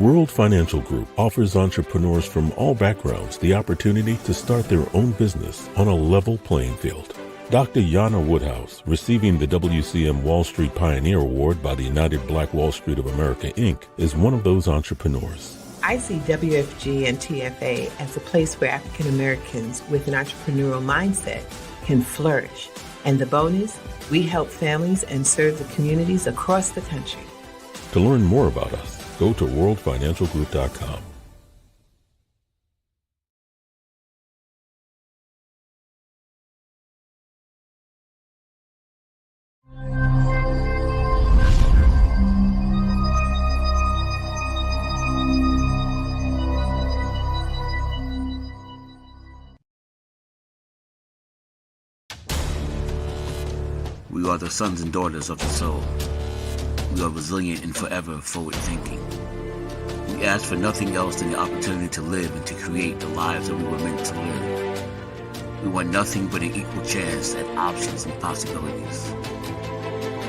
World Financial Group offers entrepreneurs from all backgrounds the opportunity to start their own business on a level playing field. Dr. Yana Woodhouse, receiving the WCM Wall Street Pioneer Award by the United Black Wall Street of America, Inc., is one of those entrepreneurs. I see WFG and TFA as a place where African Americans with an entrepreneurial mindset can flourish. And the bonus, we help families and serve the communities across the country. To learn more about us, go to worldfinancialgroup.com. We are the sons and daughters of the soul. We are resilient and forever forward-thinking. We ask for nothing else than the opportunity to live and to create the lives that we were meant to live. We want nothing but an equal chance at options and possibilities.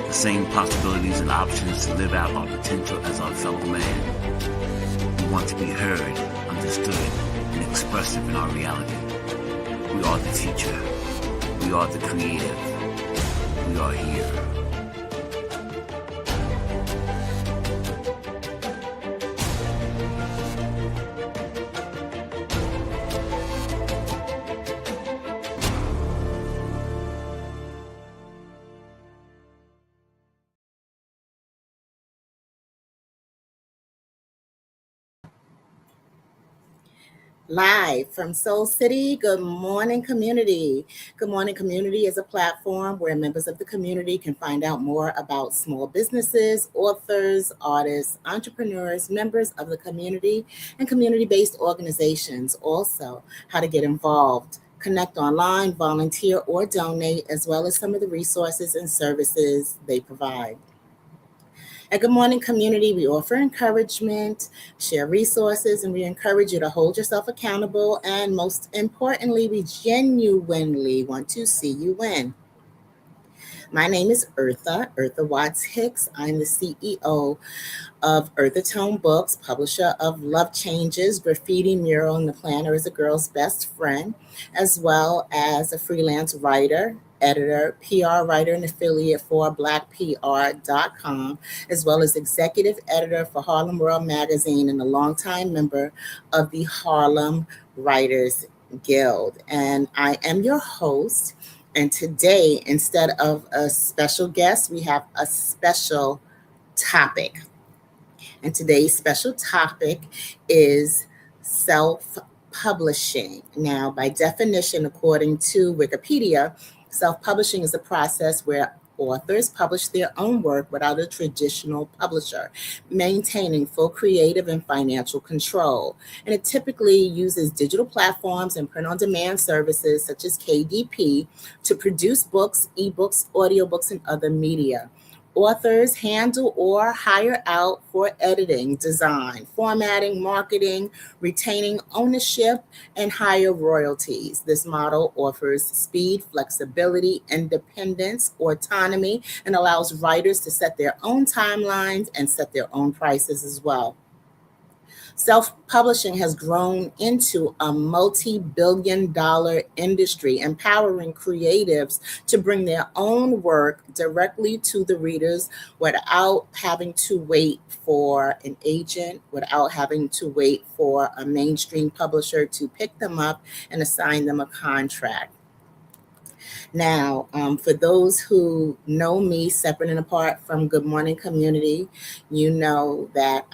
The same possibilities and options to live out our potential as our fellow man. We want to be heard, understood, and expressive in our reality. We are the future. We are the creative. We are here. Live from Soul City, Good Morning Community. Good Morning Community is a platform where members of the community can find out more about small businesses, authors, artists, entrepreneurs, members of the community, and community-based organizations. Also, how to get involved, connect online, volunteer, or donate, as well as some of the resources and services they provide. At Good Morning Community, we offer encouragement, share resources, and we encourage you to hold yourself accountable. And most importantly, we genuinely want to see you win. My name is Eartha Watts Hicks. I'm the CEO of Eartha Tone Books, publisher of Love Changes, Graffiti, Mural, and The Planner is a Girl's Best Friend, as well as a freelance writer, editor, PR writer, and affiliate for blackpr.com, as well as executive editor for Harlem World Magazine and a longtime member of the Harlem Writers Guild. And I am your host. And today, instead of a special guest, we have a special topic. And today's special topic is self-publishing. Now, by definition, according to Wikipedia, self-publishing is a process where authors publish their own work without a traditional publisher, maintaining full creative and financial control. And it typically uses digital platforms and print-on-demand services such as KDP to produce books, ebooks, audiobooks, and other media. Authors handle or hire out for editing, design, formatting, marketing, retaining ownership, and higher royalties. This model offers speed, flexibility, independence, autonomy, and allows writers to set their own timelines and set their own prices as well. Self-publishing has grown into a multi-billion-dollar industry, empowering creatives to bring their own work directly to the readers without having to wait for an agent, without having to wait for a mainstream publisher to pick them up and assign them a contract. Now, for those who know me separate and apart from Good Morning Community, you know that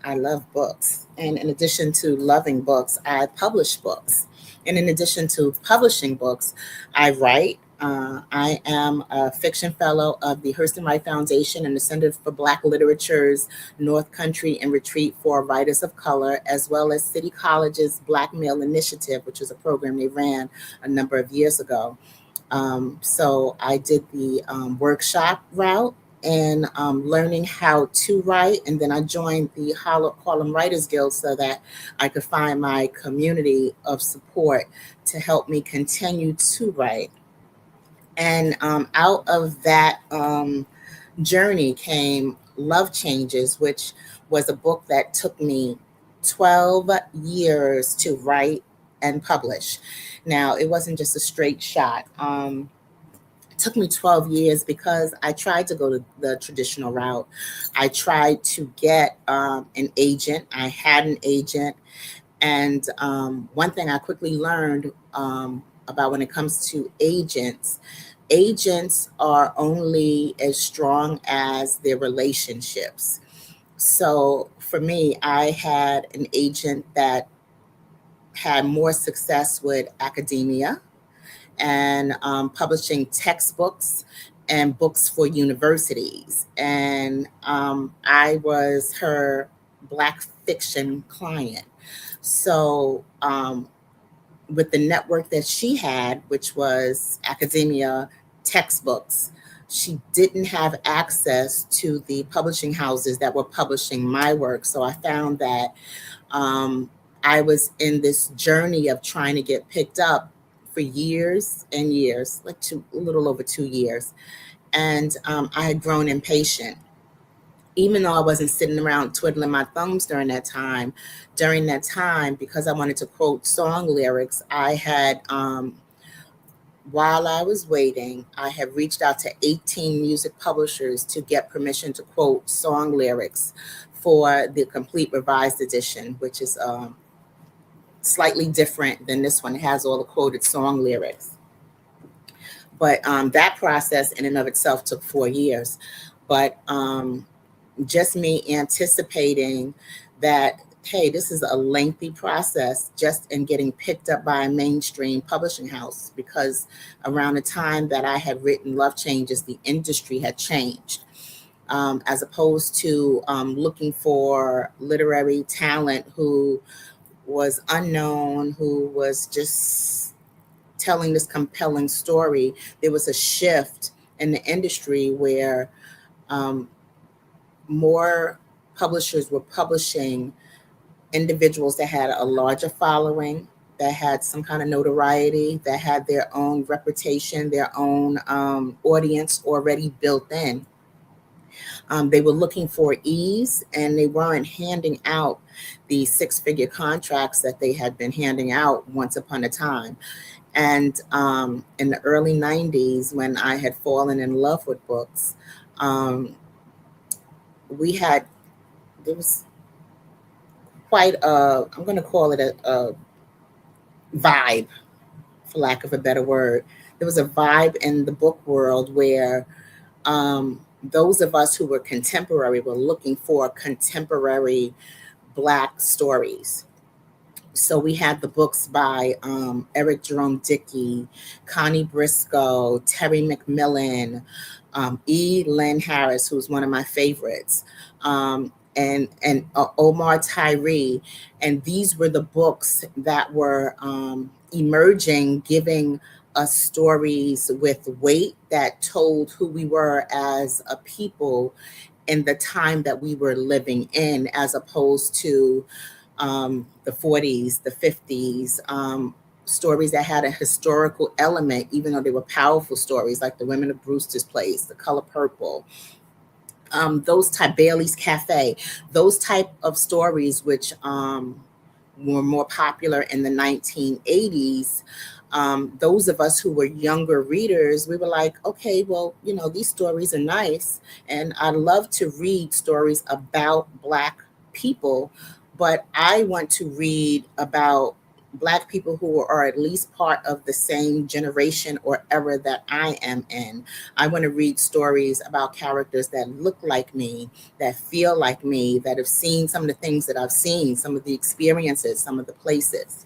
I love books. And in addition to loving books, I publish books. And in addition to publishing books, I write. I am a fiction fellow of the Hurston Wright Foundation and the Center for Black Literature's North Country and Retreat for Writers of Color, as well as City College's Black Male Initiative, which was a program they ran a number of years ago. So I did the workshop route and learning how to write. And then I joined the Harlem Writers Guild so that I could find my community of support to help me continue to write. And out of that journey came Love Changes, which was a book that took me 12 years to write and publish. Now, it wasn't just a straight shot. It took me 12 years because I tried to go the traditional route. I tried to get an agent. I had an agent. And one thing I quickly learned about when it comes to agents, agents are only as strong as their relationships. So for me, I had an agent that had more success with academia and publishing textbooks and books for universities. And I was her Black fiction client. So, with the network that she had, which was academia, textbooks, she didn't have access to the publishing houses that were publishing my work. So I found that um, I was in this journey of trying to get picked up for years and years, like a little over 2 years. And I had grown impatient. Even though I wasn't sitting around twiddling my thumbs during that time, because I wanted to quote song lyrics, I had, while I was waiting, I had reached out to 18 music publishers to get permission to quote song lyrics for the complete revised edition, which is slightly different than this one. It has all the quoted song lyrics. But that process in and of itself took 4 years. But just me anticipating that, hey, this is a lengthy process just in getting picked up by a mainstream publishing house, because around the time that I had written Love Changes, the industry had changed. As opposed to looking for literary talent who was unknown, who was just telling this compelling story, there was a shift in the industry where more publishers were publishing individuals that had a larger following, that had some kind of notoriety, that had their own reputation, their own audience already built in. They were looking for ease, and they weren't handing out the six-figure contracts that they had been handing out once upon a time. And in the early 90s, when I had fallen in love with books, there was quite I'm going to call it a vibe, for lack of a better word. There was a vibe in the book world where those of us who were contemporary were looking for contemporary Black stories. So we had the books by Eric Jerome Dickey, Connie Briscoe, Terry McMillan, E. Lynn Harris, who's one of my favorites, and Omar Tyree. And these were the books that were emerging, giving us stories with weight that told who we were as a people in the time that we were living in, as opposed to the 40s, the 50s, stories that had a historical element, even though they were powerful stories, like The Women of Brewster's Place, The Color Purple, those type, Bailey's Cafe, those type of stories, which were more popular in the 1980s. Those of us who were younger readers, we were like, okay, well, these stories are nice, and I love to read stories about Black people, but I want to read about Black people who are at least part of the same generation or era that I am in. I want to read stories about characters that look like me, that feel like me, that have seen some of the things that I've seen, some of the experiences, some of the places.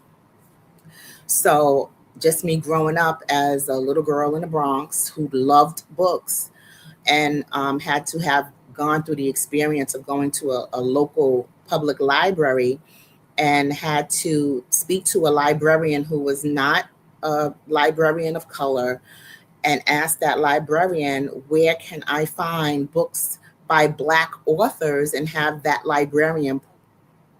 So just me growing up as a little girl in the Bronx who loved books and had to have gone through the experience of going to a local public library and had to speak to a librarian who was not a librarian of color, and ask that librarian, where can I find books by Black authors, and have that librarian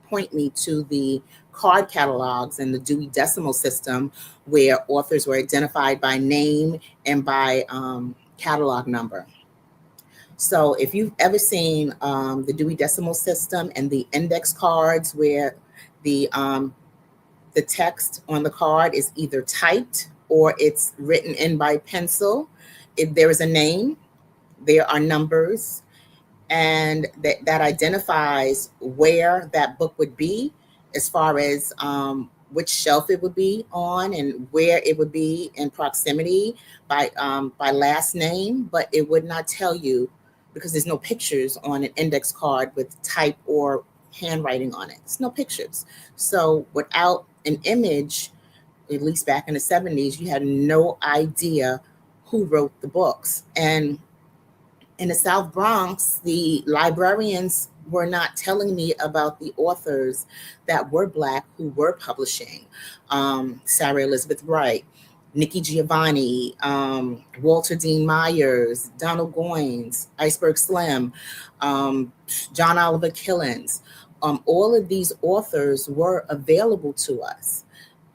point me to the card catalogs and the Dewey Decimal System, where authors were identified by name and by catalog number. So if you've ever seen the Dewey Decimal System and the index cards where the text on the card is either typed or it's written in by pencil, if there is a name, there are numbers, and that identifies where that book would be as far as which shelf it would be on and where it would be in proximity by last name, but it would not tell you because there's no pictures on an index card with type or handwriting on it. There's no pictures. So without an image, at least back in the 70s, you had no idea who wrote the books. And in the South Bronx, the librarians were not telling me about the authors that were Black who were publishing. Sarah Elizabeth Wright, Nikki Giovanni, Walter Dean Myers, Donald Goines, Iceberg Slim, John Oliver Killens. All of these authors were available to us.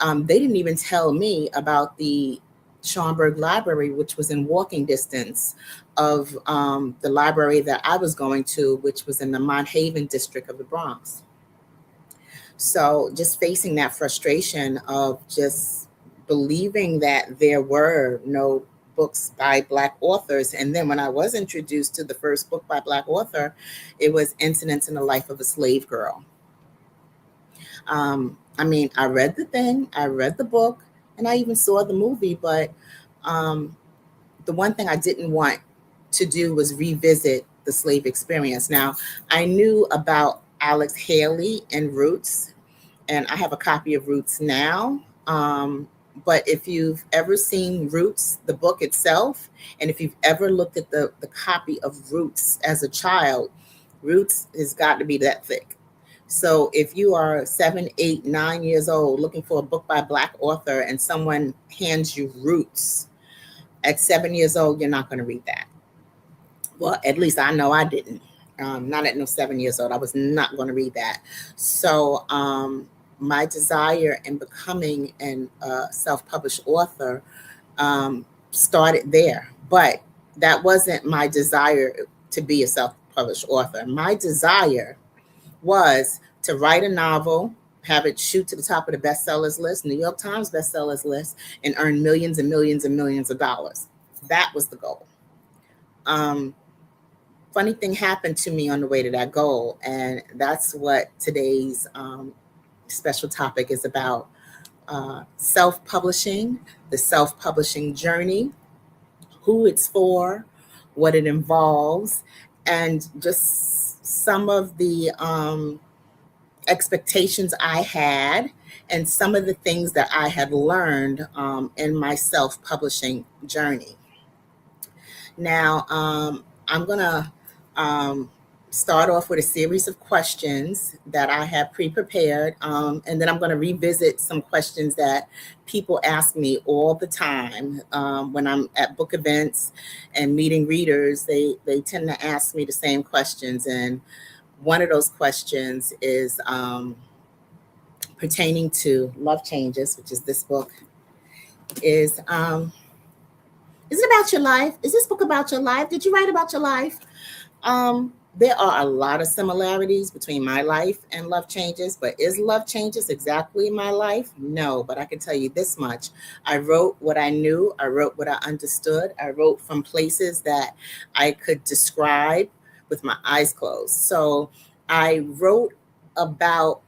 They didn't even tell me about the Schomburg Library, which was in walking distance of the library that I was going to, which was in the Mont Haven district of the Bronx. So just facing that frustration of just believing that there were no books by Black authors. And then when I was introduced to the first book by Black author, it was Incidents in the Life of a Slave Girl. I mean, I read the thing, I read the book, and I even saw the movie, but the one thing I didn't want to do was revisit the slave experience. Now, I knew about Alex Haley and Roots, and I have a copy of Roots now. But if you've ever seen Roots, the book itself, and if you've ever looked at the copy of Roots as a child, Roots has got to be that thick. So if you are 7, 8, 9 years old looking for a book by a Black author and someone hands you Roots at 7 years old, you're not going to read that. Well, at least I know I didn't. Not at no 7 years old. I was not going to read that. So my desire in becoming a self-published author started there. But that wasn't my desire to be a self-published author. My desire was to write a novel, have it shoot to the top of the bestsellers list, New York Times bestsellers list, and earn millions and millions and millions of dollars. That was the goal. Funny thing happened to me on the way to that goal, and that's what today's special topic is about. Self-publishing, the self-publishing journey, who it's for, what it involves, and just some of the expectations I had and some of the things that I had learned in my self-publishing journey. Now, I'm going to start off with a series of questions that I have pre-prepared, and then I'm going to revisit some questions that people ask me all the time when I'm at book events and meeting readers. They tend to ask me the same questions, and one of those questions is pertaining to Love Changes, which is this book. Is it about your life? Is this book about your life? Did you write about your life? There are a lot of similarities between my life and Love Changes, but is Love Changes exactly my life? No, but I can tell you this much. I wrote what I knew. I wrote what I understood. I wrote from places that I could describe with my eyes closed. So I wrote about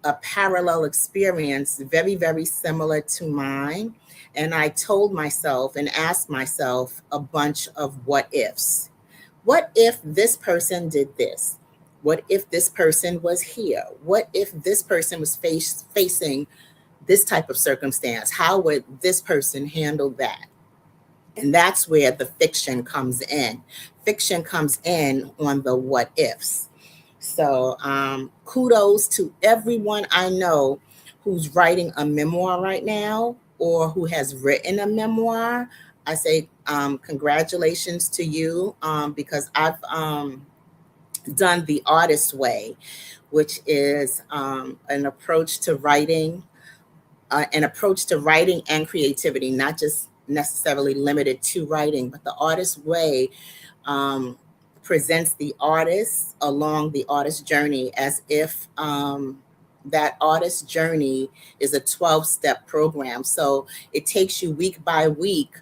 a parallel experience very, very similar to mine. And I told myself and asked myself a bunch of what ifs. What if this person did this? What if this person was here? What if this person was facing this type of circumstance? How would this person handle that? And that's where the fiction comes in. Fiction comes in on the what ifs. So kudos to everyone I know who's writing a memoir right now or who has written a memoir. I say congratulations to you because I've done the artist way, which is an approach to writing and creativity, not just necessarily limited to writing, but the artist way presents the artist along the artist journey as if that artist journey is a 12-step program. So it takes you week by week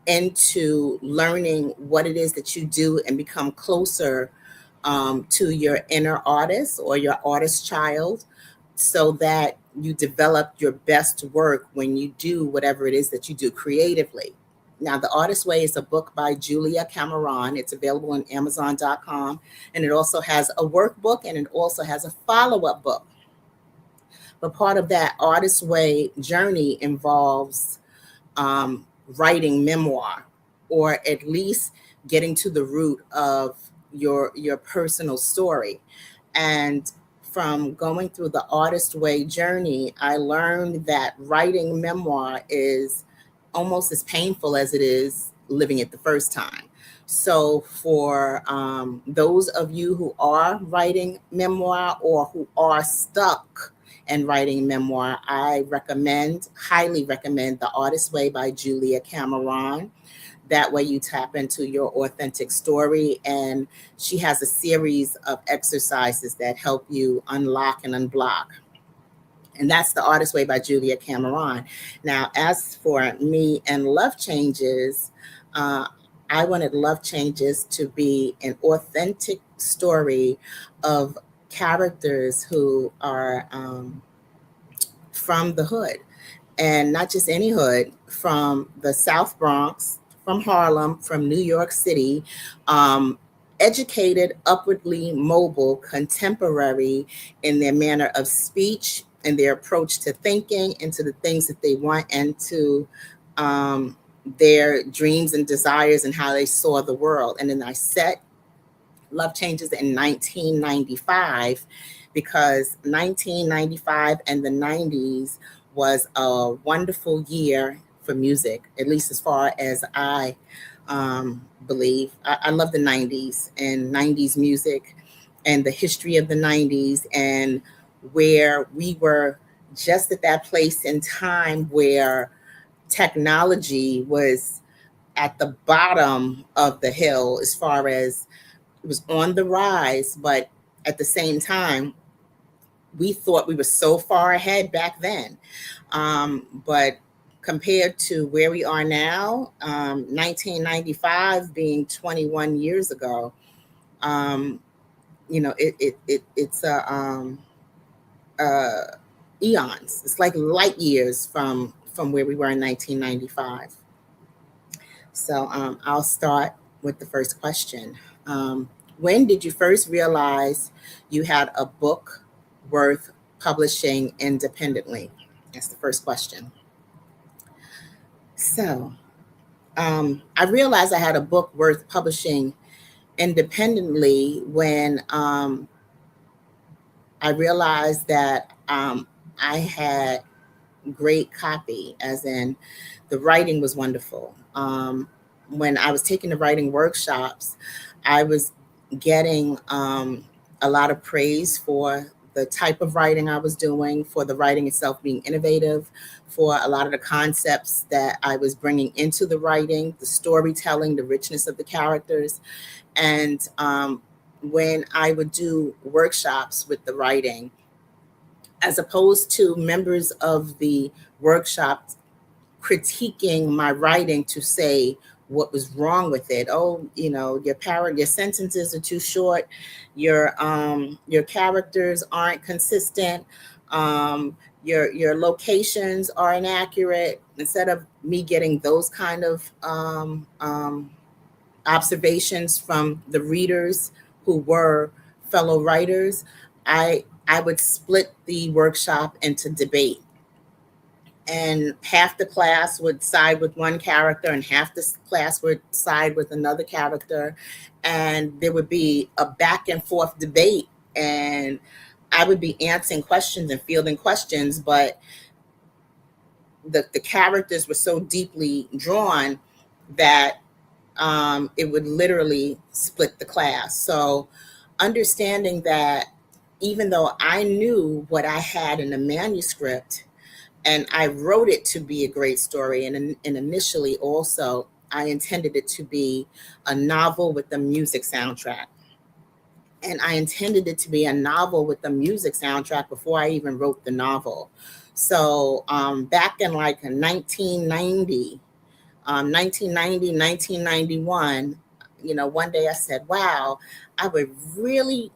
into learning what it is that you do and become closer to your inner artist or your artist child, so that you develop your best work when you do whatever it is that you do creatively. Now, The Artist Way is a book by Julia Cameron. It's available on Amazon.com. And it also has a workbook and it also has a follow-up book. But part of that Artist Way journey involves writing memoir, or at least getting to the root of your personal story. And from going through the Artist Way journey, I learned that writing memoir is almost as painful as it is living it the first time. So for those of you who are writing memoir or who are stuck and writing memoir, I highly recommend The Artist Way by Julia Cameron. That way you tap into your authentic story. And she has a series of exercises that help you unlock and unblock. And that's The Artist Way by Julia Cameron. Now, as for me and Love Changes, I wanted Love Changes to be an authentic story of characters who are from the hood, and not just any hood, from the South Bronx, from Harlem, from New York City, educated, upwardly mobile, contemporary in their manner of speech and their approach to thinking and to the things that they want, and to their dreams and desires and how they saw the world. And then I set Love Changes in 1995 because 1995 and the 90s was a wonderful year for music, at least as far as I believe. I love the 90s and 90s music and the history of the 90s, and where we were just at that place in time where technology was at the bottom of the hill, as far as it was on the rise, but at the same time, we thought we were so far ahead back then. But compared to where we are now, 1995 being 21 years ago, it's eons. It's like light years from where we were in 1995. So I'll start with the first question. When did you first realize you had a book worth publishing independently? That's the first question. So I realized I had a book worth publishing independently when I realized that I had great copy, as in the writing was wonderful. When I was taking the writing workshops, I was getting a lot of praise for the type of writing I was doing, for the writing itself being innovative, for a lot of the concepts that I was bringing into the writing, the storytelling, the richness of the characters. And when I would do workshops with the writing, as opposed to members of the workshop critiquing my writing to say what was wrong with it. Oh, your sentences are too short. Your characters aren't consistent. Your locations are inaccurate. Instead of me getting those kind of observations from the readers who were fellow writers, I would split the workshop into debate. And half the class would side with one character and half the class would side with another character. And there would be a back and forth debate. And I would be answering questions and fielding questions, but the characters were so deeply drawn that it would literally split the class. So understanding that even though I knew what I had in the manuscript, and I wrote it to be a great story, and initially also I intended it to be a novel with a music soundtrack. And I intended it to be a novel with a music soundtrack before I even wrote the novel. So back in like 1991, one day I said, wow, I would really,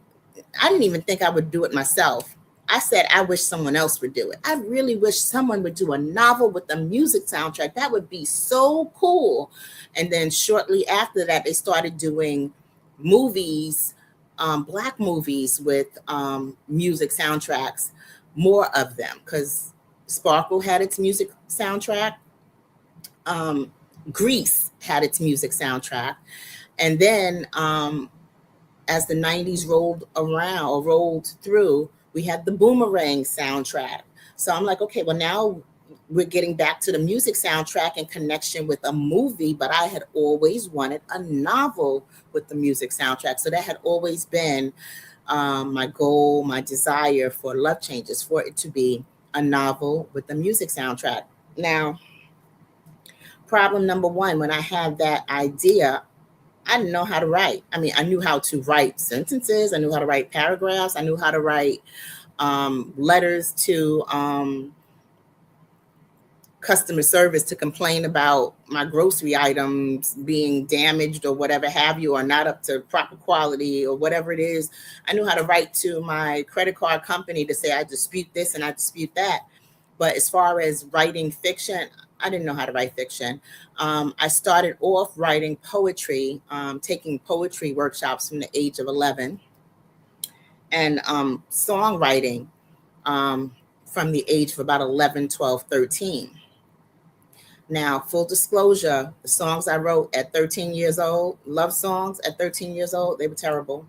I didn't even think I would do it myself. I said, I wish someone else would do it. I really wish someone would do a novel with a music soundtrack. That would be so cool. And then shortly after that, they started doing movies, Black movies with music soundtracks, more of them, because Sparkle had its music soundtrack. Um, Grease had its music soundtrack. And then as the 90s rolled through, we had the Boomerang soundtrack. So I'm like, okay, well, now we're getting back to the music soundtrack in connection with a movie, but I had always wanted a novel with the music soundtrack. So that had always been my goal, my desire for Love Changes, for it to be a novel with the music soundtrack. Now, problem number one, when I had that idea, I didn't know how to write. I mean, I knew how to write sentences. I knew how to write paragraphs. I knew how to write letters to customer service to complain about my grocery items being damaged or whatever have you, or not up to proper quality or whatever it is. I knew how to write to my credit card company to say, I dispute this and I dispute that. But as far as writing fiction, I didn't know how to write fiction. I started off writing poetry, taking poetry workshops from the age of 11, and songwriting from the age of about 11, 12, 13. Now, full disclosure, the songs I wrote at 13 years old, love songs at 13 years old, they were terrible.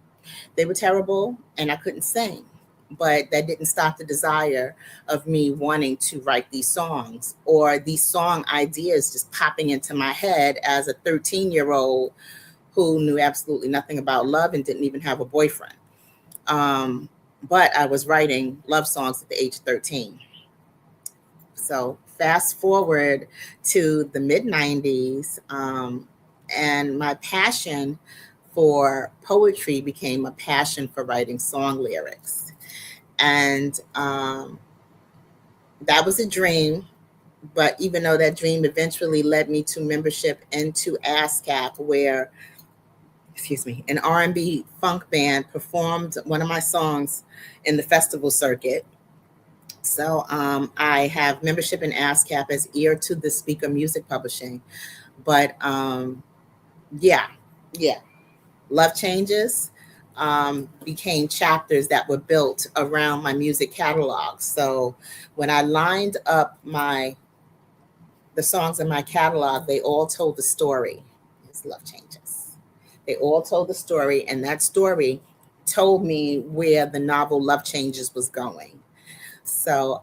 They were terrible, and I couldn't sing. But that didn't stop the desire of me wanting to write these songs, or these song ideas just popping into my head as a 13-year-old who knew absolutely nothing about love and didn't even have a boyfriend. But I was writing love songs at the age of 13. So fast forward to the mid 90s, and my passion for poetry became a passion for writing song lyrics. And that was a dream. But even though that dream eventually led me to membership into ASCAP, where, an R&B funk band performed one of my songs in the festival circuit. So I have membership in ASCAP as ear to the speaker music publishing. But yeah, Love Changes became chapters that were built around my music catalog. So when I lined up the songs in my catalog, they all told the story. It's Love Changes. They all told the story, and that story told me where the novel Love Changes was going. So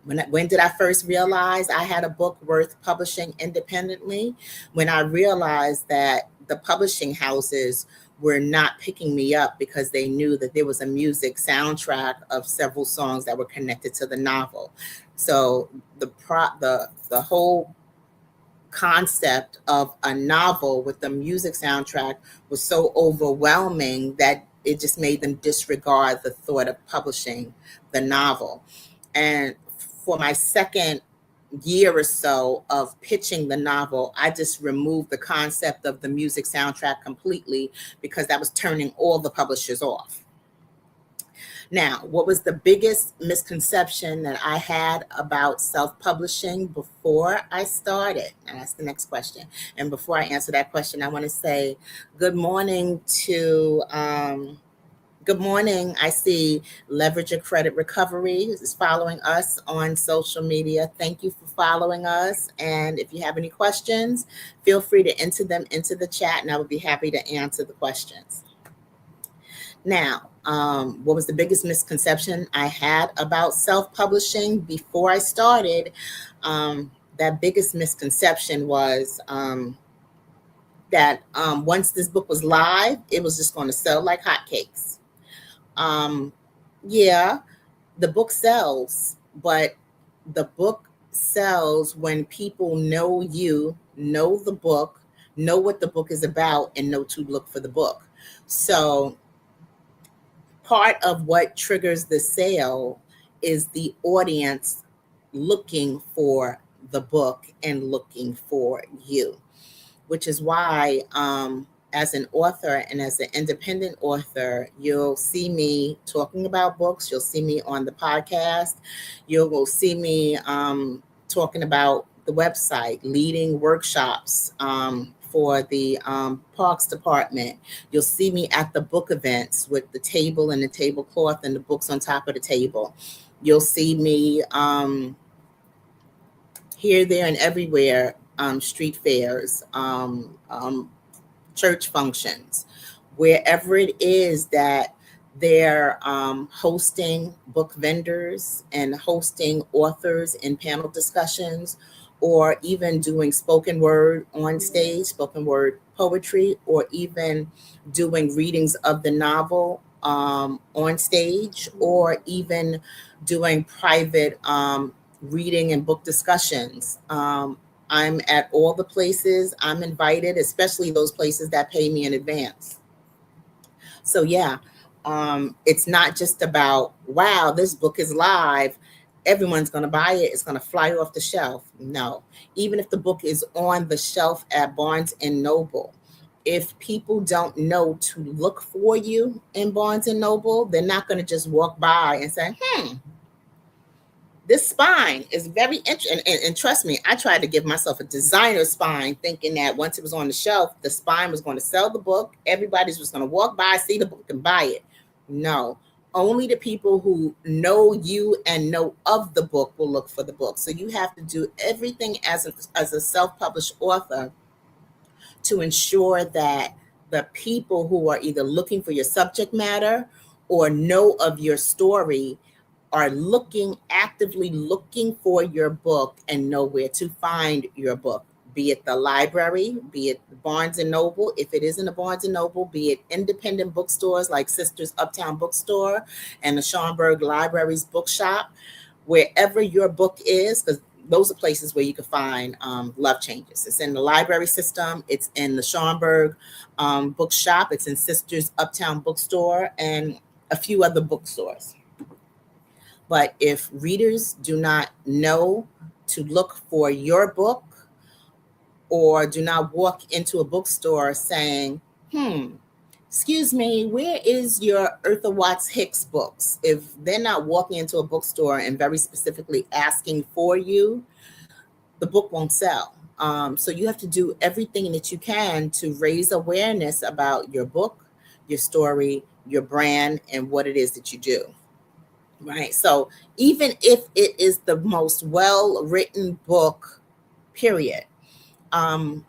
when did I first realize I had a book worth publishing independently? When I realized that the publishing houses were not picking me up because they knew that there was a music soundtrack of several songs that were connected to the novel. So the whole concept of a novel with the music soundtrack was so overwhelming that it just made them disregard the thought of publishing the novel. And for my second year or so of pitching the novel, I just removed the concept of the music soundtrack completely, because that was turning all the publishers off. Now, what was the biggest misconception that I had about self-publishing before I started? And that's the next question. And before I answer that question, I want to say good morning to good morning. I see Leverage Your Credit Recovery is following us on social media. Thank you for following us. And if you have any questions, feel free to enter them into the chat, and I would be happy to answer the questions. Now, what was the biggest misconception I had about self-publishing before I started? That biggest misconception was that once this book was live, it was just going to sell like hotcakes. Yeah, the book sells, but the book sells when people know you, know the book, know what the book is about, and know to look for the book. So part of what triggers the sale is the audience looking for the book and looking for you, which is why, as an author and as an independent author, you'll see me talking about books. You'll see me on the podcast. You will see me talking about the website, leading workshops for the parks department. You'll see me at the book events with the table and the tablecloth and the books on top of the table. You'll see me here, there, and everywhere, street fairs, church functions, wherever it is that they're hosting book vendors and hosting authors in panel discussions, or even doing spoken word on stage, spoken word poetry, or even doing readings of the novel on stage, or even doing private reading and book discussions. I'm at all the places I'm invited, especially those places that pay me in advance. So yeah, it's not just about, wow, this book is live, everyone's going to buy it, it's going to fly off the shelf. No, even if the book is on the shelf at Barnes and Noble, if people don't know to look for you in Barnes and Noble, they're not going to just walk by and say, this spine is very interesting. And trust me, I tried to give myself a designer spine, thinking that once it was on the shelf, the spine was going to sell the book. Everybody's just going to walk by, see the book, and buy it. No, only the people who know you and know of the book will look for the book. So you have to do everything as a self-published author to ensure that the people who are either looking for your subject matter or know of your story are actively looking for your book and know where to find your book, be it the library, be it Barnes and Noble. If it isn't a Barnes and Noble, be it independent bookstores like Sisters Uptown Bookstore and the Schaumburg Library's Bookshop, wherever your book is, because those are places where you can find Love Changes. It's in the library system. It's in the Schaumburg Bookshop. It's in Sisters Uptown Bookstore and a few other bookstores. But if readers do not know to look for your book, or do not walk into a bookstore saying, excuse me, where is your Eartha Watts Hicks books? If they're not walking into a bookstore and very specifically asking for you, the book won't sell. So you have to do everything that you can to raise awareness about your book, your story, your brand, and what it is that you do. Right. So even if it is the most well-written book, period, and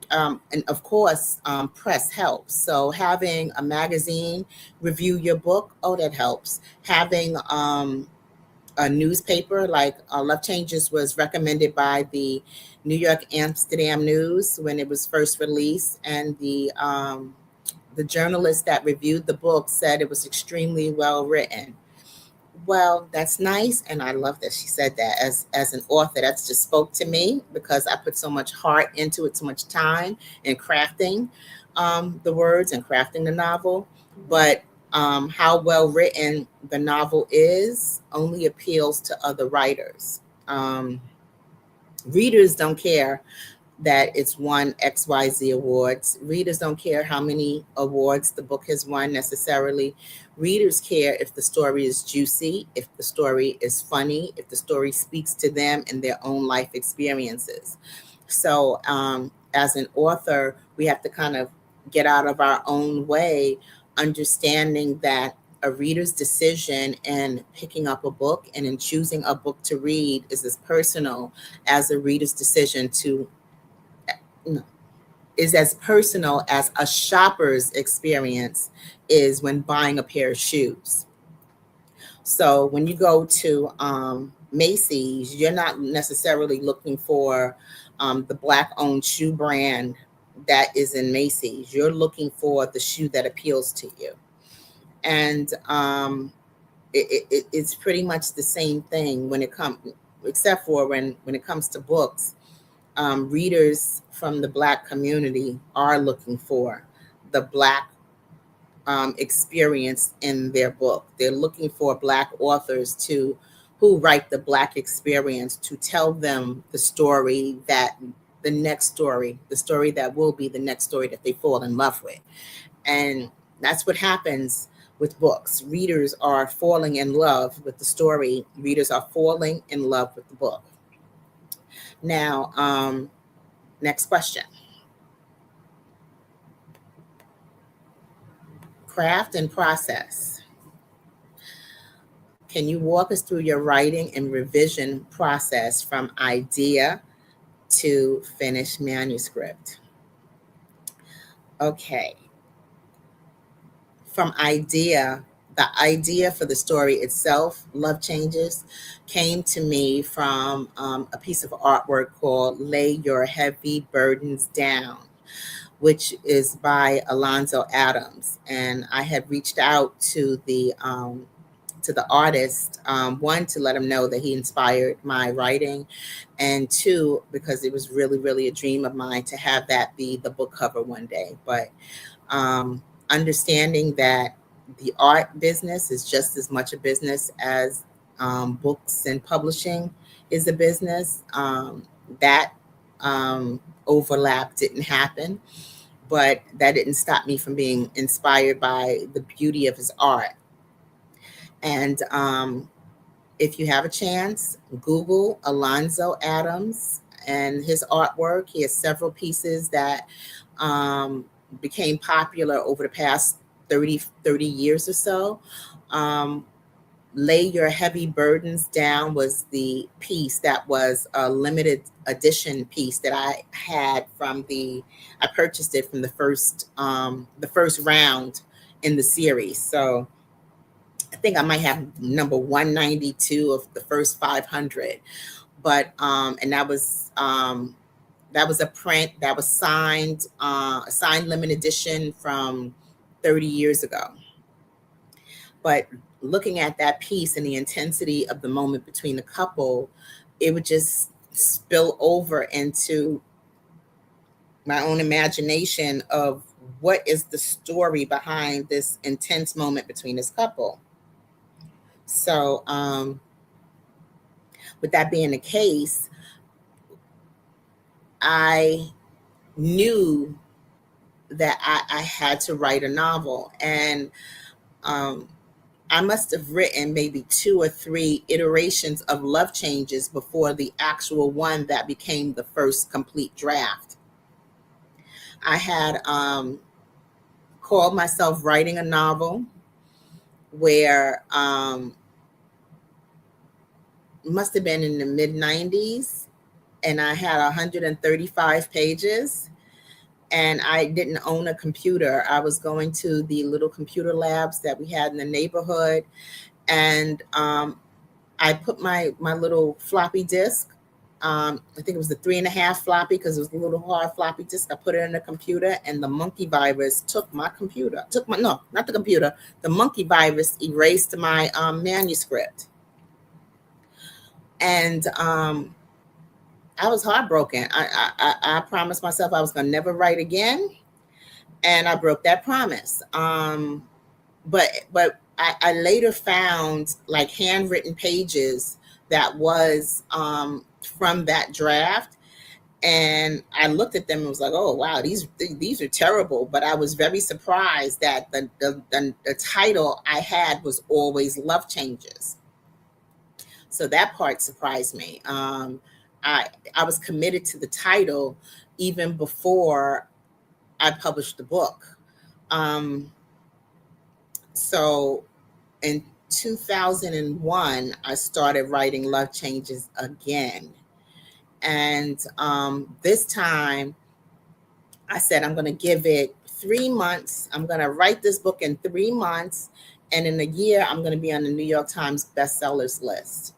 of course, press helps. So having a magazine review your book, that helps. Having a newspaper like Love Changes was recommended by the New York Amsterdam News when it was first released, and the journalist that reviewed the book said it was extremely well written. Well, that's nice, and I love that she said that. As an author, that's just spoke to me, because I put so much heart into it, so much time in crafting the words and crafting the novel. But how well written the novel is only appeals to other writers. Readers don't care that it's won XYZ awards. Readers don't care how many awards the book has won necessarily. Readers care if the story is juicy, if the story is funny, if the story speaks to them and their own life experiences. So as an author, we have to kind of get out of our own way, understanding that a reader's decision in picking up a book and in choosing a book to read is as personal as a reader's decision to is as personal as a shopper's experience is when buying a pair of shoes. So when you go to Macy's, you're not necessarily looking for the Black-owned shoe brand that is in Macy's. You're looking for the shoe that appeals to you. And it's pretty much the same thing when it comes. except for when it comes to books, readers from the Black community are looking for the Black experience in their book. They're looking for Black authors who write the Black experience, to tell them the story the story that will be the next story that they fall in love with. And that's what happens with books. Readers are falling in love with the story. Readers are falling in love with the book. Now, next question. Craft and process. Can you walk us through your writing and revision process from idea to finished manuscript? Okay. From the idea for the story itself, Love Changes, came to me from a piece of artwork called Lay Your Heavy Burdens Down, which is by Alonzo Adams. And I had reached out to the artist, one, to let him know that he inspired my writing, and two, because it was really, really a dream of mine to have that be the book cover one day. But understanding that the art business is just as much a business as books and publishing is a business, that overlap didn't happen. But that didn't stop me from being inspired by the beauty of his art. And if you have a chance, Google Alonzo Adams and his artwork. He has several pieces that became popular over the past 30 years or so. Lay Your Heavy Burdens Down was the piece that was a limited edition piece that I had I purchased it from the first round in the series. So I think I might have number 192 of the first 500, but and that was a print that was signed, a signed limited edition from 30 years ago. But looking at that piece and the intensity of the moment between the couple, it would just spill over into my own imagination of what is the story behind this intense moment between this couple. So, with that being the case, I knew that I had to write a novel. And I must have written maybe 2 or 3 iterations of Love Changes before the actual one that became the first complete draft. I had called myself writing a novel where must have been in the mid-90s, and I had 135 pages, and I didn't own a computer. I was going to the little computer labs that we had in the neighborhood, and I put my little floppy disk. I think it was the 3.5 floppy, because it was a little hard floppy disk. I put it in the computer, and the monkey virus took my computer. No, not the computer. The monkey virus erased my manuscript. And I was heartbroken. I promised myself I was going to never write again, and I broke that promise. But I later found like handwritten pages that was from that draft, and I looked at them and was like, oh wow, these are terrible. But I was very surprised that the title I had was always Love Changes. So that part surprised me. I was committed to the title even before I published the book. So in 2001, I started writing Love Changes again. And this time I said, I'm going to give it 3 months. I'm going to write this book in 3 months. And in a year, I'm going to be on the New York Times bestsellers list.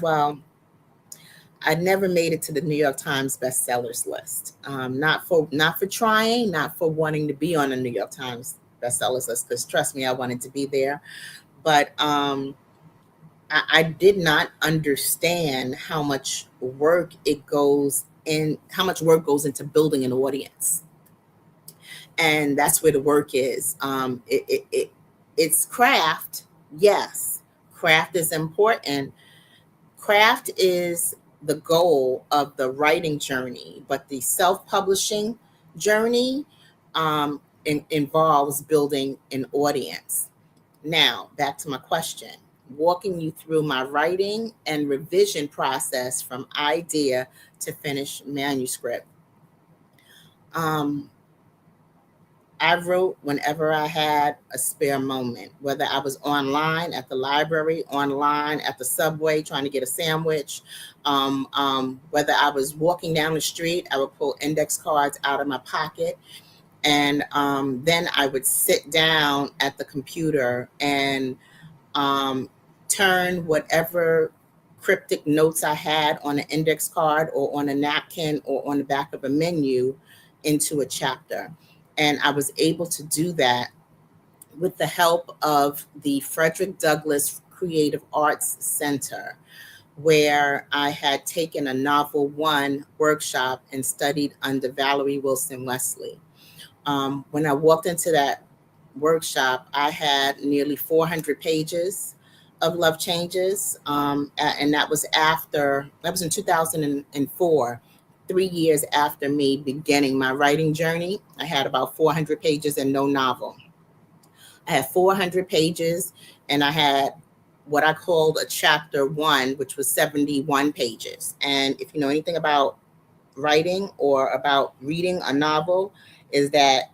Well, I never made it to the New York Times bestsellers list. Not for trying, not for wanting to be on the New York Times bestsellers list, because trust me, I wanted to be there. But I did not understand how much work how much work goes into building an audience. And that's where the work is. It's craft. Yes, craft is important. Craft is the goal of the writing journey, but the self-publishing journey involves building an audience. Now, back to my question, walking you through my writing and revision process from idea to finished manuscript. Um, I wrote whenever I had a spare moment, whether I was online at the library, online at the subway trying to get a sandwich, whether I was walking down the street, I would pull index cards out of my pocket. And then I would sit down at the computer and turn whatever cryptic notes I had on an index card or on a napkin or on the back of a menu into a chapter. And I was able to do that with the help of the Frederick Douglass Creative Arts Center, where I had taken a Novel One workshop and studied under Valerie Wilson Wesley. When I walked into that workshop, I had nearly 400 pages of Love Changes. And that was in 2004, 3 years after me beginning my writing journey. I had about 400 pages and no novel. I had 400 pages and I had what I called a chapter one, which was 71 pages. And if you know anything about writing or about reading a novel, is that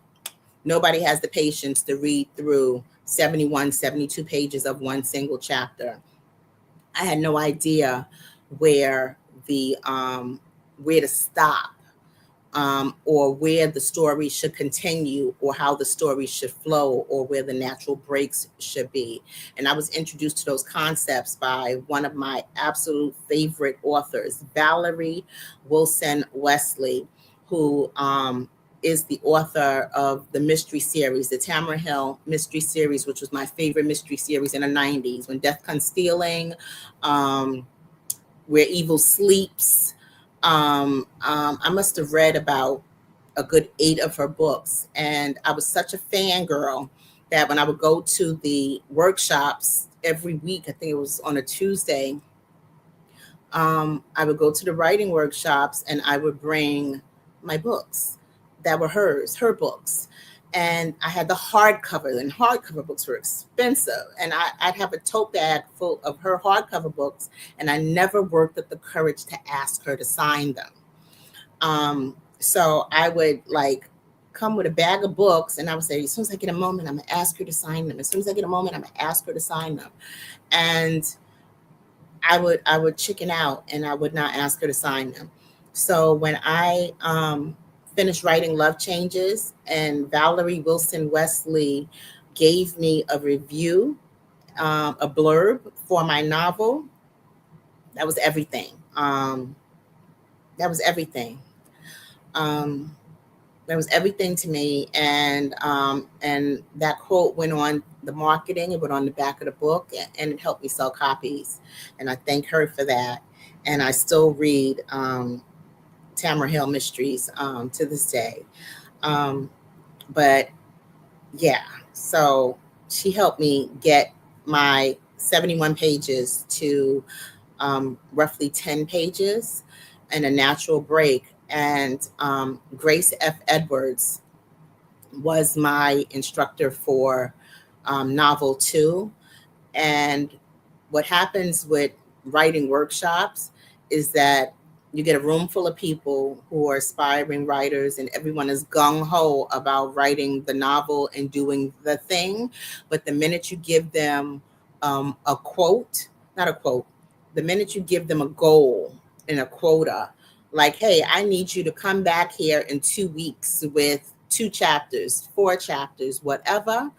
nobody has the patience to read through 71, 72 pages of one single chapter. I had no idea where where to stop, or where the story should continue, or how the story should flow, or where the natural breaks should be. And I was introduced to those concepts by one of my absolute favorite authors, Valerie Wilson Wesley, who is the author of the mystery series, the Tamara Hill mystery series, which was my favorite mystery series in the 90s, When Death Comes Stealing, Where Evil Sleeps. I must have read about a good 8 of her books. And I was such a fangirl that when I would go to the workshops every week, I think it was on a Tuesday, I would go to the writing workshops and I would bring my books that were her books. And I had the hardcover, and hardcover books were expensive. And I'd have a tote bag full of her hardcover books, and I never worked up the courage to ask her to sign them. So I would come with a bag of books, and I would say, as soon as I get a moment, I'm gonna ask her to sign them. As soon as I get a moment, I'm gonna ask her to sign them. And I would chicken out, and I would not ask her to sign them. So when I finished writing Love Changes, and Valerie Wilson Wesley gave me a review, a blurb for my novel, that was everything. That was everything. That was everything to me. And that quote went on the marketing, it went on the back of the book, and it helped me sell copies. And I thank her for that. And I still read Tamara Hill mysteries to this day. But yeah, so she helped me get my 71 pages to roughly 10 pages and a natural break. And Grace F. Edwards was my instructor for novel 2. And what happens with writing workshops is that you get a room full of people who are aspiring writers, and everyone is gung-ho about writing the novel and doing the thing. But the minute you give them a quote, not a quote, the minute you give them a goal and a quota, like, hey, I need you to come back here in 2 weeks with 2 chapters, 4 chapters, whatever,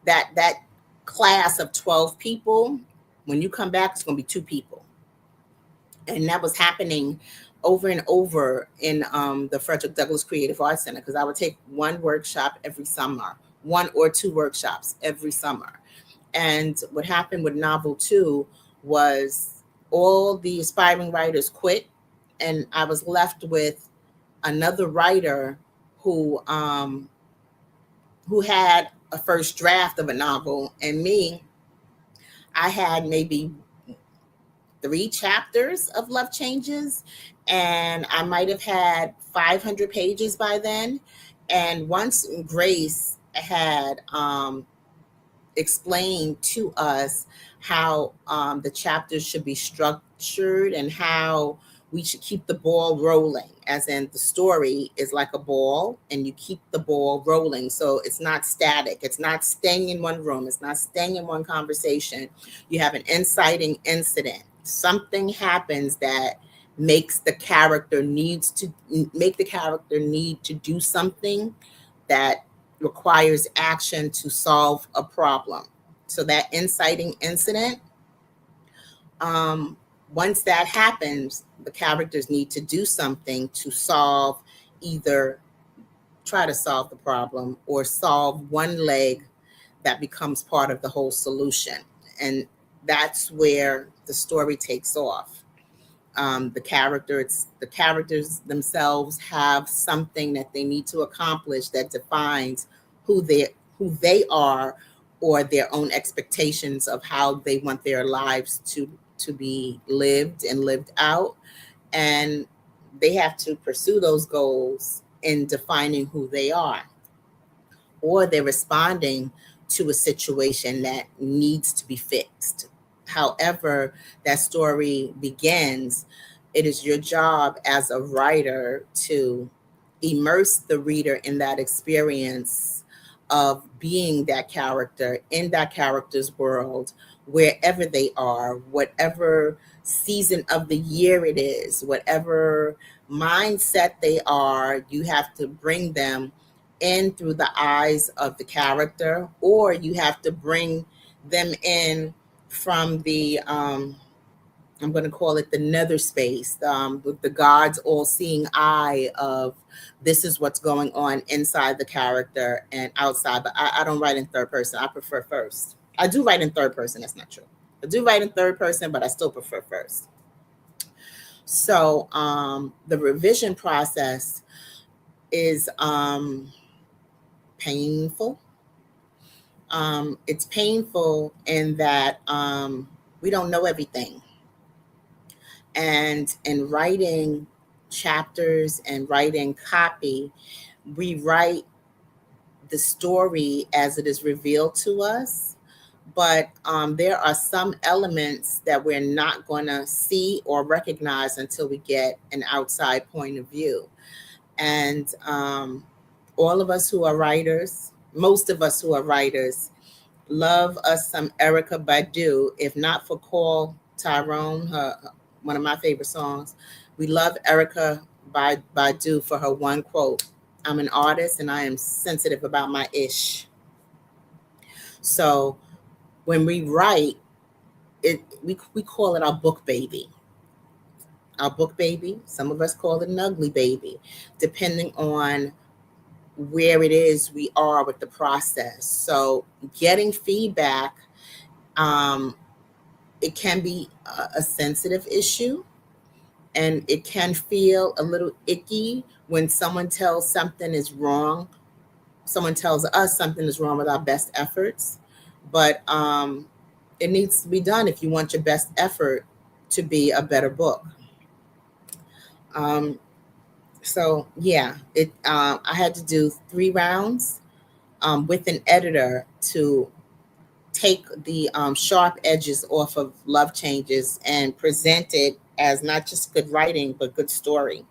that class of 12 people, when you come back, it's going to be 2 people. And that was happening over and over in the Frederick Douglass Creative Arts Center, because I would take one workshop every summer, 1 or 2 workshops every summer. And what happened with novel 2 was all the aspiring writers quit, and I was left with another writer who um, who had a first draft of a novel, and me, I had maybe 3 chapters of Love Changes, and I might have had 500 pages by then. And once Grace had explained to us how the chapters should be structured and how we should keep the ball rolling, as in the story is like a ball and you keep the ball rolling. So it's not static, it's not staying in one room, it's not staying in one conversation. You have an inciting incident. Something happens that makes the character needs to make the character need to do something that requires action to solve a problem. So that inciting incident, um, once that happens, the characters need to do something to solve, either try to solve the problem or solve one leg that becomes part of the whole solution. And that's where the story takes off. The characters themselves have something that they need to accomplish that defines who they are, or their own expectations of how they want their lives to be lived and lived out. And they have to pursue those goals in defining who they are, or they're responding to a situation that needs to be fixed. However, that story begins, it is your job as a writer to immerse the reader in that experience of being that character in that character's world, wherever they are, whatever season of the year it is, whatever mindset they are. You have to bring them in through the eyes of the character, or you have to bring them in from the I'm going to call it the nether space, with the God's all-seeing eye of this is what's going on inside the character and outside. But I don't write in third person. I prefer first. I do write in third person. That's not true. I do write in third person, but I still prefer first. So the revision process is painful. It's painful in that we don't know everything. And in writing chapters and writing copy, we write the story as it is revealed to us. But there are some elements that we're not going to see or recognize until we get an outside point of view. And all of us who are writers, most of us who are writers, love us some Erica Badu. If not for Call Tyrone, one of my favorite songs, we love Erica Badu for her one quote: "I'm an artist and I am sensitive about my ish." So when we write it, we call it our book baby. Our book baby. Some of us call it an ugly baby, depending on where it is we are with the process. So getting feedback, it can be a sensitive issue, and it can feel a little icky when someone tells something is wrong. Someone tells us something is wrong with our best efforts, but it needs to be done if you want your best effort to be a better book. Um, so yeah, I had to do 3 rounds with an editor to take the sharp edges off of Love Changes and present it as not just good writing but good story.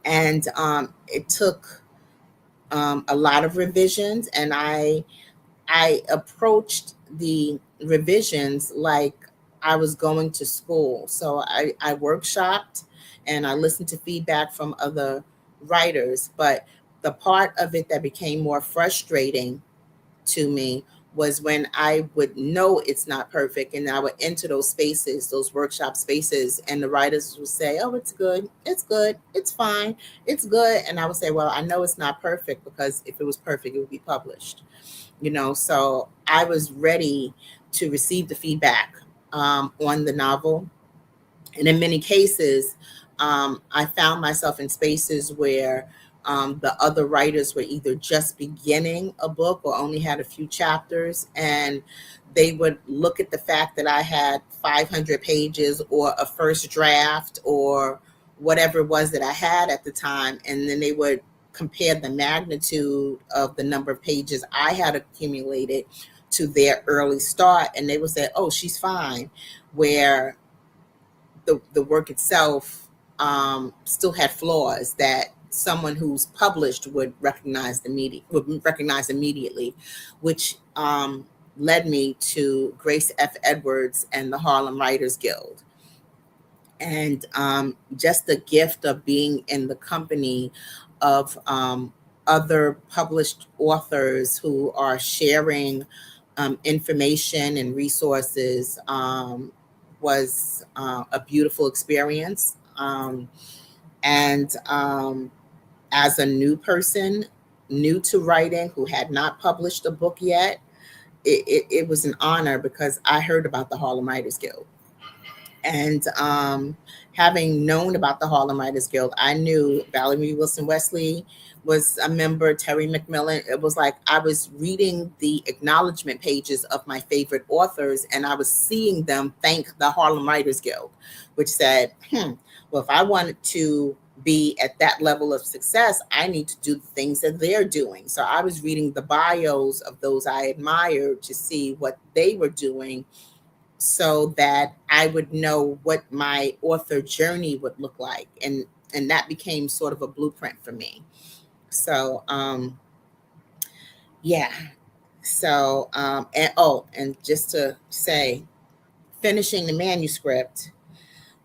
And it took a lot of revisions, and I approached the revisions like I was going to school. So I workshopped and I listened to feedback from other writers. But the part of it that became more frustrating to me was when I would know it's not perfect, and I would enter those spaces, those workshop spaces, and the writers would say, "Oh, it's good, it's fine, it's good." And I would say, "Well, I know it's not perfect because if it was perfect, it would be published." So I was ready to receive the feedback on the novel. And in many cases, I found myself in spaces where the other writers were either just beginning a book or only had a few chapters, and they would look at the fact that I had 500 pages or a first draft or whatever it was that I had at the time, and then they would compare the magnitude of the number of pages I had accumulated to their early start, and they would say, "Oh, she's fine," where the work itself still had flaws that someone who's published would recognize immediately, which led me to Grace F. Edwards and the Harlem Writers Guild. And just the gift of being in the company of other published authors who are sharing information and resources was a beautiful experience. And as a new person, new to writing, who had not published a book yet, it was an honor because I heard about the Harlem Writers Guild. And having known about the Harlem Writers Guild, I knew Valerie Wilson Wesley was a member, Terry McMillan. It was like I was reading the acknowledgement pages of my favorite authors, and I was seeing them thank the Harlem Writers Guild, which said, well, if I wanted to be at that level of success, I need to do the things that they're doing. So I was reading the bios of those I admired to see what they were doing, so that I would know what my author journey would look like. And that became sort of a blueprint for me. So, yeah. So, and just to say, finishing the manuscript,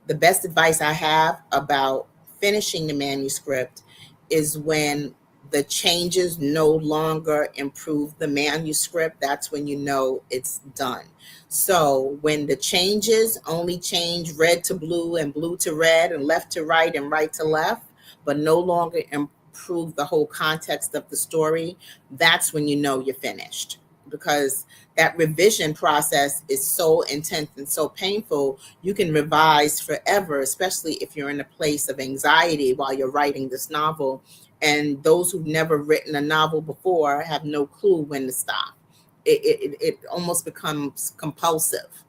the best advice I have about finishing the manuscript is when the changes no longer improve the manuscript, that's when you know it's done. So when the changes only change red to blue and blue to red and left to right and right to left, but no longer improve the whole context of the story, that's when you know you're finished. Because that revision process is so intense and so painful, you can revise forever, especially if you're in a place of anxiety while you're writing this novel. And those who've never written a novel before have no clue when to stop. It almost becomes compulsive.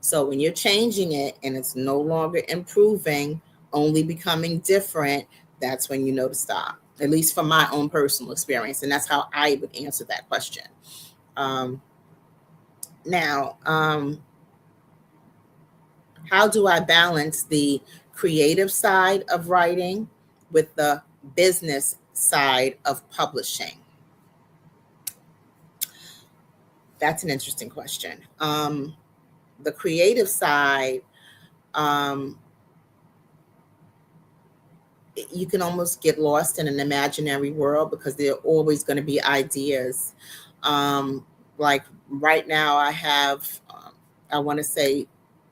So when you're changing it and it's no longer improving, only becoming different, that's when you know to stop, at least from my own personal experience. And that's how I would answer that question. Now, how do I balance the creative side of writing with the business side of publishing? That's an interesting question. The creative side, you can almost get lost in an imaginary world because there are always going to be ideas. Like right now, I have, I want to say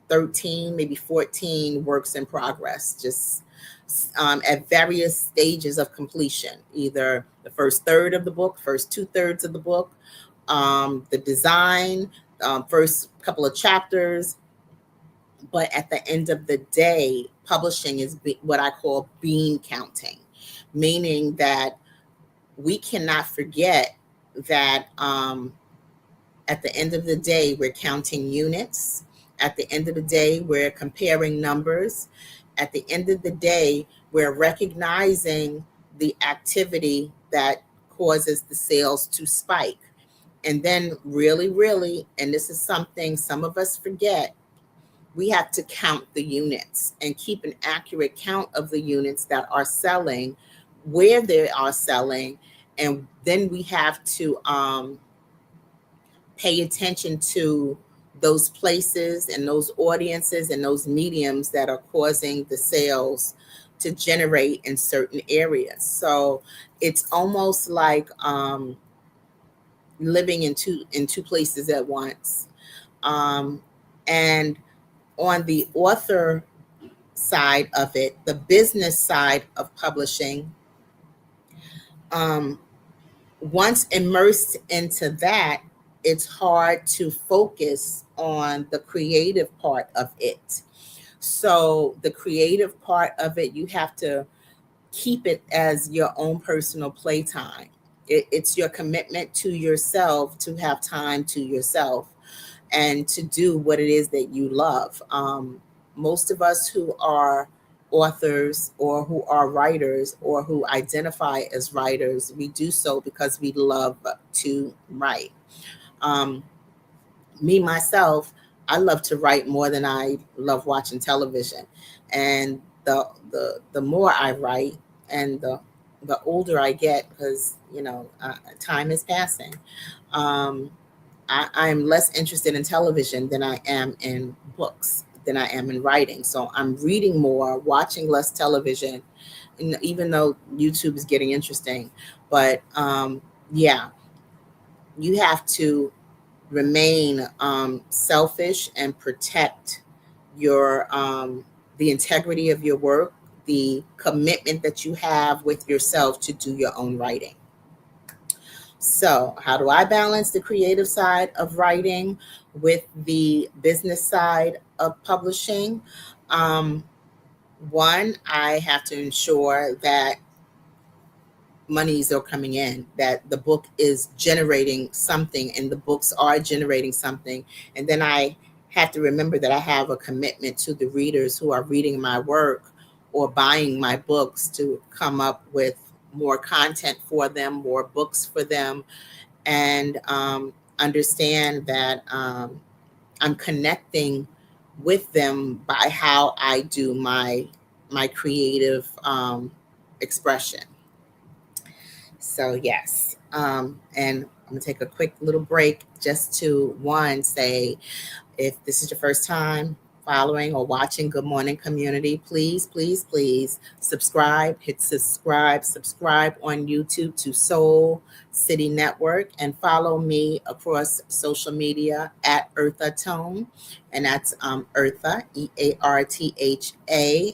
13, maybe 14 works in progress, just at various stages of completion, either the first third of the book, first 2/3 of the book, the design, first couple of chapters. But at the end of the day, publishing is what I call bean counting, meaning that we cannot forget that at the end of the day, we're counting units. At the end of the day, we're comparing numbers. At the end of the day, we're recognizing the activity that causes the sales to spike. And then really, really, and this is something some of us forget, we have to count the units and keep an accurate count of the units that are selling, where they are selling. And then we have to pay attention to those places and those audiences and those mediums that are causing the sales to generate in certain areas. So it's almost like living in two places at once. And on the author side of it, the business side of publishing, once immersed into that, it's hard to focus on the creative part of it. So the creative part of it, you have to keep it as your own personal playtime. It's your commitment to yourself to have time to yourself and to do what it is that you love. Most of us who are authors or who are writers or who identify as writers, we do so because we love to write. Um, Me, myself, I love to write more than I love watching television. And the more I write and the older I get, because, time is passing, um, I'm less interested in television than I am in books, than I am in writing. So I'm reading more, watching less television, and even though YouTube is getting interesting. But yeah, you have to remain selfish and protect your the integrity of your work, the commitment that you have with yourself to do your own writing. So, how do I balance the creative side of writing with the business side of publishing? Um, One, I have to ensure that monies are coming in, that the book is generating something and the books are generating something. And then I have to remember that I have a commitment to the readers who are reading my work or buying my books to come up with more content for them, more books for them, and understand that I'm connecting with them by how I do my creative expression. So yes, and I'm gonna take a quick little break just to one say, if this is your first time following or watching Good Morning Community, please, please, please subscribe, hit subscribe on YouTube to Soul City Network, and follow me across social media at Eartha Tone. And that's Eartha, EARTHATONE,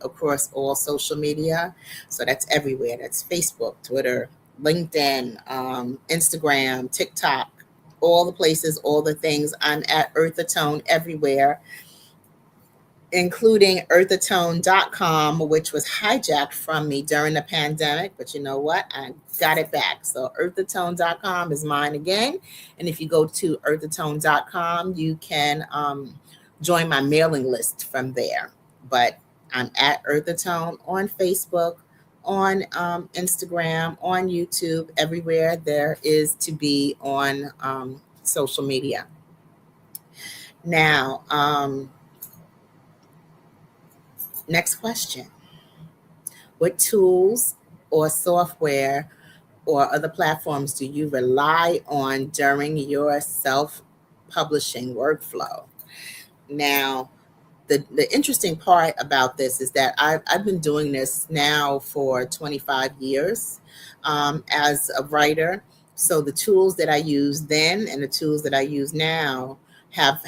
across all social media. So that's everywhere. That's Facebook, Twitter, LinkedIn, Instagram, TikTok, all the places, all the things. I'm at Eartha Tone everywhere, including earthatone.com, which was hijacked from me during the pandemic. But you know what? I got it back. So earthatone.com is mine again. And if you go to earthatone.com, you can join my mailing list from there. But I'm at Earthatone on Facebook, on Instagram, on YouTube, everywhere there is to be on social media. Now, next question. What tools or software or other platforms do you rely on during your self-publishing workflow? Now, the interesting part about this is that I've been doing this now for 25 years as a writer. So the tools that I used then and the tools that I use now have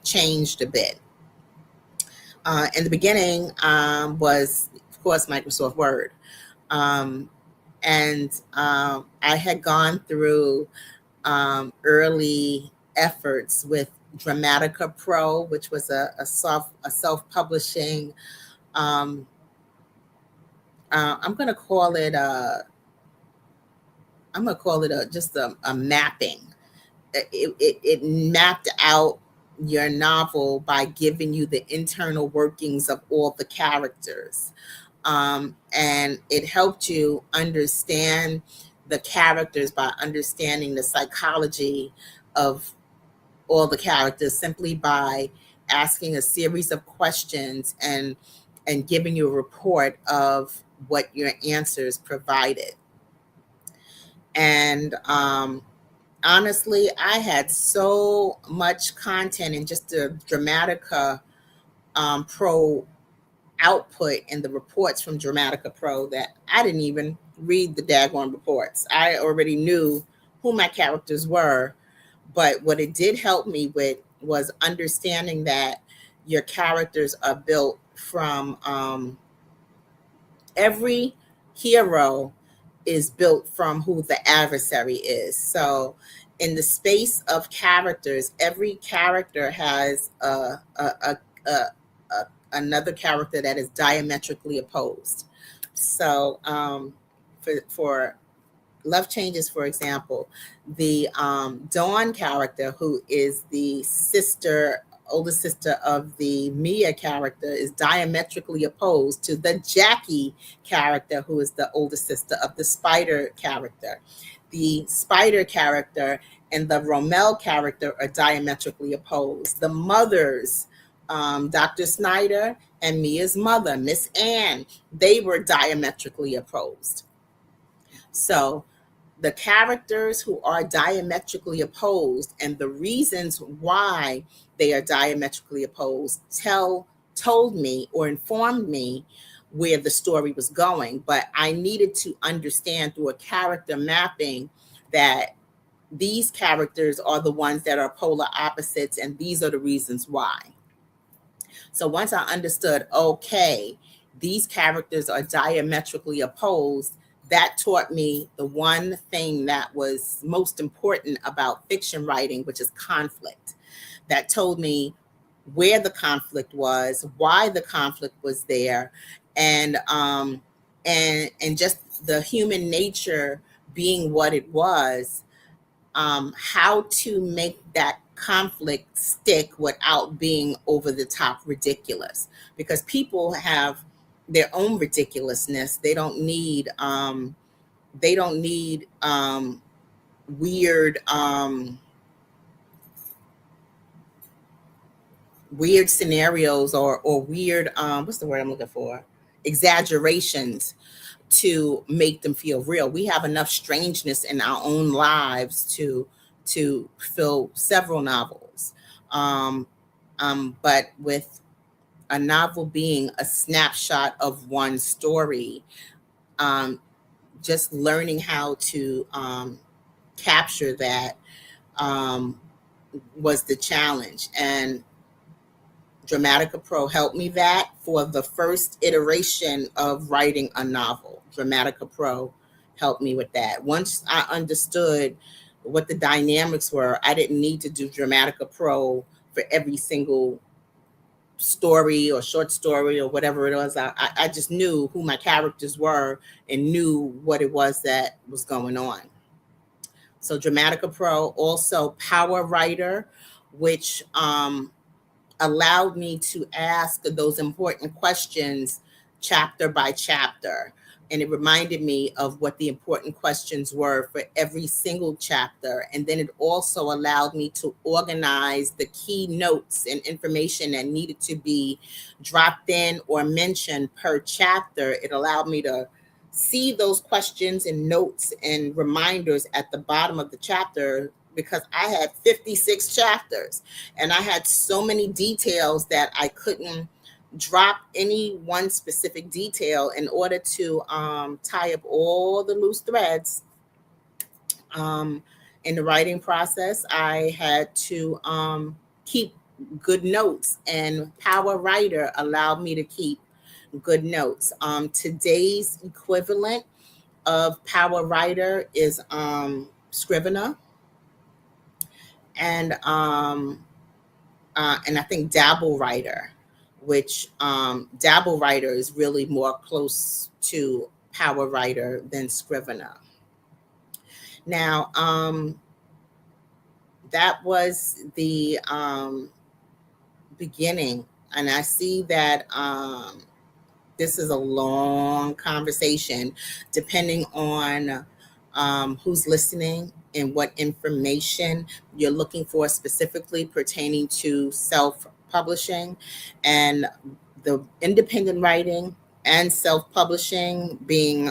changed a bit. In the beginning was, of course, Microsoft Word. And I had gone through early efforts with Dramatica Pro, which was a self-publishing. I'm going to call it just a mapping. It mapped out your novel by giving you the internal workings of all the characters. And it helped you understand the characters by understanding the psychology of all the characters simply by asking a series of questions and giving you a report of what your answers provided. And honestly, I had so much content in just the Dramatica Pro output and the reports from Dramatica Pro that I didn't even read the daggone reports. I already knew who my characters were, but what it did help me with was understanding that your characters are built from every hero is built from who the adversary is. So in the space of characters, every character has another character that is diametrically opposed. So for Love Changes, for example, the Dawn character, who is the older sister of the Mia character, is diametrically opposed to the Jackie character, who is the older sister of the Spider character. The Spider character and the Rommel character are diametrically opposed. The mothers, Dr. Snyder and Mia's mother, Miss Anne, they were diametrically opposed. So the characters who are diametrically opposed and the reasons why they are diametrically opposed told me or informed me where the story was going. But I needed to understand through a character mapping that these characters are the ones that are polar opposites, and these are the reasons why. So once I understood, okay, these characters are diametrically opposed, that taught me the one thing that was most important about fiction writing, which is conflict. That told me where the conflict was, why the conflict was there, and just the human nature being what it was, how to make that conflict stick without being over the top ridiculous, because people have their own ridiculousness. They don't need weird weird scenarios or weird what's the word I'm looking for, exaggerations to make them feel real. We have enough strangeness in our own lives to fill several novels. But with a novel being a snapshot of one story, just learning how to capture that was the challenge. And Dramatica Pro helped me that for the first iteration of writing a novel. Dramatica Pro helped me with that. Once I understood what the dynamics were, I didn't need to do Dramatica Pro for every single story or short story or whatever it was. I just knew who my characters were and knew what it was that was going on. So Dramatica Pro, also Power Writer, which allowed me to ask those important questions chapter by chapter. And it reminded me of what the important questions were for every single chapter. And then it also allowed me to organize the key notes and information that needed to be dropped in or mentioned per chapter. It allowed me to see those questions and notes and reminders at the bottom of the chapter, because I had 56 chapters and I had so many details that I couldn't drop any one specific detail. In order to tie up all the loose threads in the writing process, I had to keep good notes, and Power Writer allowed me to keep good notes. Today's equivalent of Power Writer is Scrivener. And I think Dabble Writer, which Dabble Writer is really more close to Power Writer than Scrivener. Now, that was the beginning, and I see that this is a long conversation, depending on who's listening and what information you're looking for specifically pertaining to self-publishing. And the independent writing and self-publishing being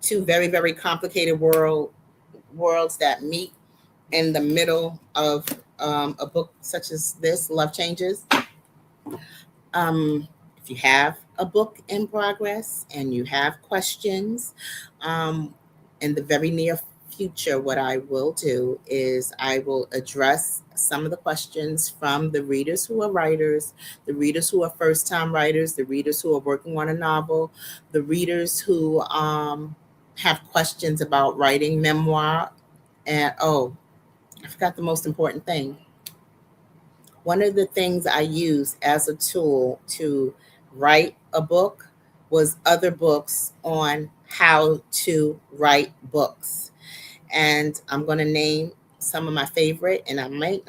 two very, very complicated worlds that meet in the middle of a book such as this, Love Changes. If you have a book in progress and you have questions, in the very near future, what I will do is I will address some of the questions from the readers who are writers, the readers who are first-time writers, the readers who are working on a novel, the readers who have questions about writing memoir. And oh, I forgot the most important thing. One of the things I use as a tool to write a book was other books on how to write books. And I'm going to name some of my favorite, and I might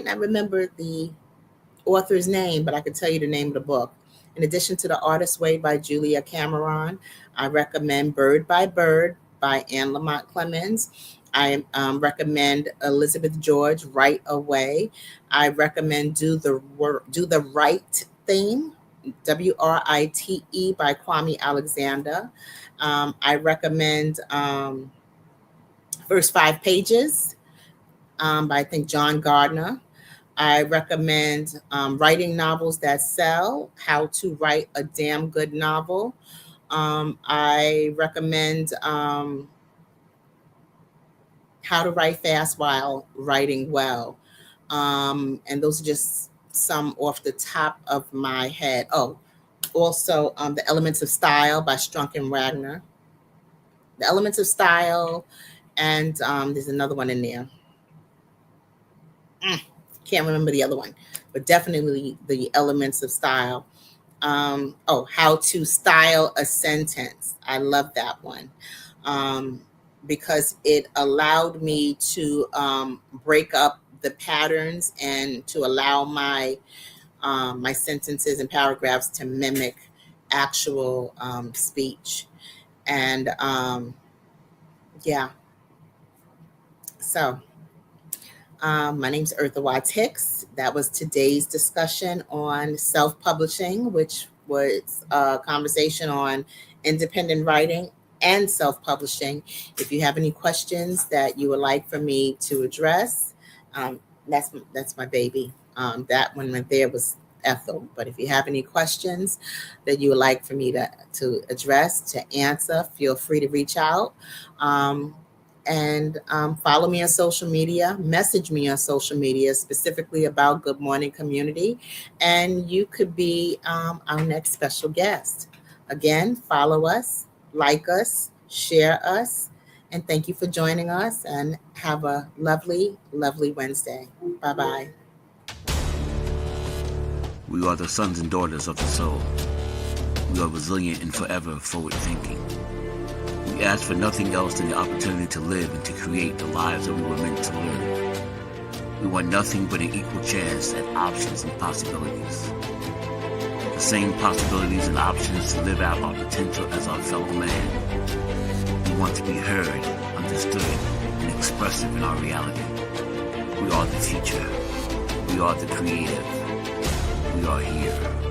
not remember the author's name, but I can tell you the name of the book. In addition to The Artist's Way by Julia Cameron, I recommend Bird by Bird by Anne Lamont Clemens. I recommend Elizabeth George, Right Away. I recommend Do the Right Thing, WRITE by Kwame Alexander. I recommend First 5 Pages by I think John Gardner. I recommend Writing Novels That Sell, How to Write a Damn Good Novel. I recommend How to Write Fast While Writing Well. And those are just some off the top of my head. Oh, also The Elements of Style by Strunk and Wagner. The Elements of Style, and there's another one in there. Can't remember the other one, but definitely The Elements of Style. How to Style a Sentence. I love that one because it allowed me to break up the patterns and to allow my my sentences and paragraphs to mimic actual speech. And yeah, so my name's Eartha Watts Hicks. That was today's discussion on self-publishing, which was a conversation on independent writing and self-publishing. If you have any questions that you would like for me to address, that's my baby. That one right there was Ethel. But if you have any questions that you would like for me to address, to answer, feel free to reach out. And follow me on social media, message me on social media, specifically about Good Morning Community, and you could be our next special guest. Again, follow us, like us, share us, and thank you for joining us, and have a lovely, lovely Wednesday. Bye-bye. We are the sons and daughters of the soul. We are resilient and forever forward-thinking. We ask for nothing else than the opportunity to live and to create the lives that we were meant to live. We want nothing but an equal chance at options and possibilities. The same possibilities and options to live out our potential as our fellow man. We want to be heard, understood, and expressive in our reality. We are the future. We are the creative. We are here.